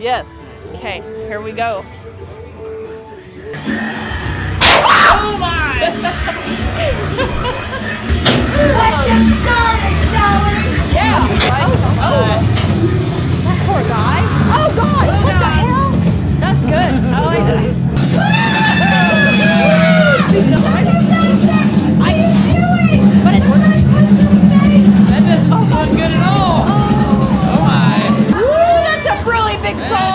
Yes. Okay, here we go. Oh my! Let's get started, shall we? Yeah. That poor guy. Oh God! What the hell? That's good. I like that. What are you doing? But it's That doesn't feel good at all. Oh my! Woo, that's a really big song.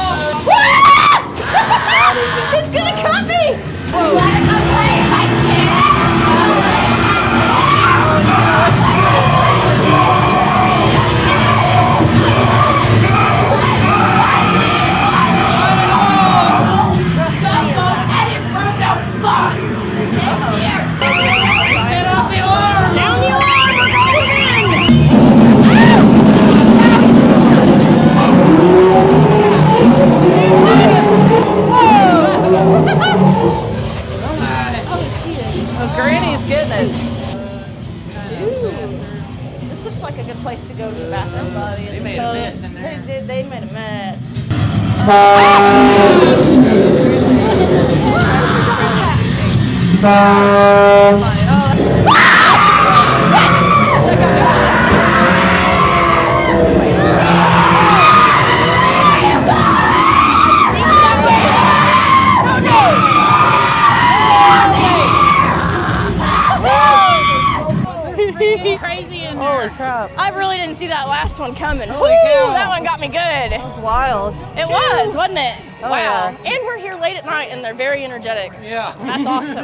He's gonna cut me. You wanna go play in my chair? Set off the alarm! Down the alarm. We're going in. Oh, Granny's getting it. This looks like a good place to go to the bathroom. They made a mess in there. They did. They made a mess. Crazy in Holy there. crap. I really didn't see that last one coming. Holy Woo, cow. that one got me good. That was wild. It was, wasn't it? Oh, wow. yeah. And we're here late at night and they're very energetic. Yeah. That's awesome.